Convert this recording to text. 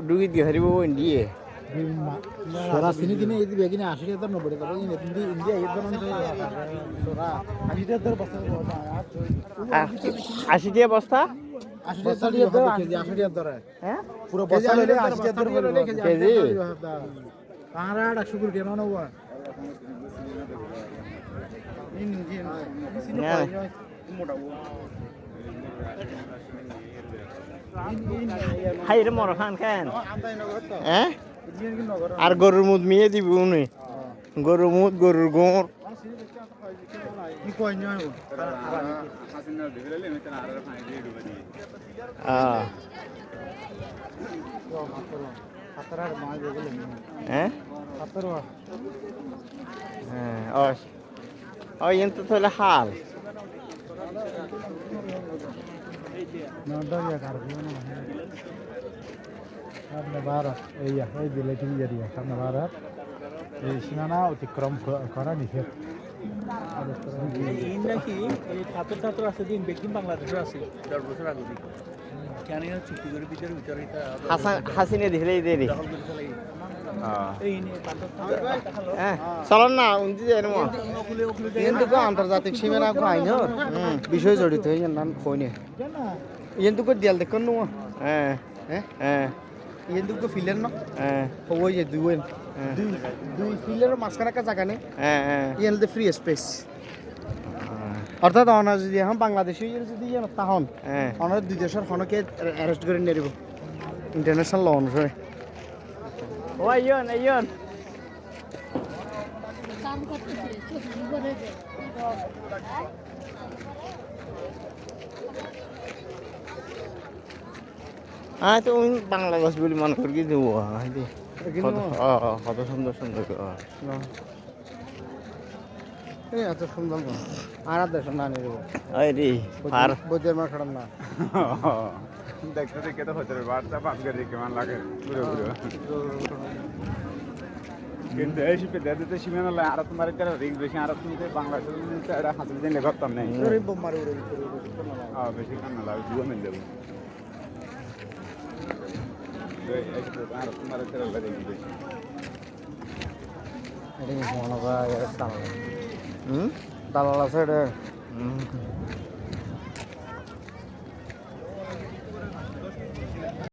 ডুগি দিয়ে হারিব দিয়ে সোরা চিনি কিনে এই দিবে কিনে 80,000 90,000 ইন্ডিয়া এই ধরনের সোরা 80,000 বস্তা 80 টাকা বস্তা 80,000 কেজি 80,000 হ্যাঁ পুরো বস্তা লইলে 80,000 কেজি তারা 100 কোটি টাকা নাও হাই রে মর খান খান হ্যাঁ আর গরুর মুদ মিয়ে দিব উনি গরুর মুদ গরুর গোর হ্যাঁ হ্যাঁ তো তাহলে হাল সামনে ভারত এই দিলে কি এরিয়া সামনে ভারত এই সীমানা অতিক্রম করা নিষেধ নাকি এই ছাত্র আছে দিন বেগদিন বাংলাদেশে আছে 10 বছর আগে কেন চুক্তি করে ভিতরে হাসিনে দিলে দেরি চলন না উন্তি যায় কিন্তু আন্তর্জাতিক সীমানা আইন বিষয় জড়িত হয়ে যান খোনে কিন্তু দিয়াল দেখুন নো হ্যাঁ হ্যাঁ হ্যাঁ কিন্তু ফিলের না হ্যাঁ ওই যে দুই ফিলের মাঝখানে একটা জায়গা নেই হ্যাঁ ইয়াল দে ফ্রি স্পেস অর্থাৎ অনার যদি এখন বাংলাদেশি যদি তাহন অনার দুই দেশের খনকে অ্যারেস্ট করে নিয়ে দিব ইন্টারন্যাশনাল ল অনুসারে ও আইয়ন কাম করতেছি তো বাংলাদেশ বলে মনে করি কি দেবো কত সুন্দর সুন্দর এত সুন্দর আর দেশ না নিয়ে দেবো রে আর বৈদ্যের মার খারাপ না দেখতে দেখে তো হতে বার্তা পাস করে কেমন লাগে পুরো কিন্তু এই শিপে দিতে সীমানা লাগে আর তোমার এটা রিস্ক বেশি আর তুমি বাংলাদেশের এটা হাসিল দিলে করতাম নাই বেশি কান্না লাগে দুটো মিল দেবো আর তোমার এটা রিস্ক বেশি এটা মনে হয় দালাল আছে এটা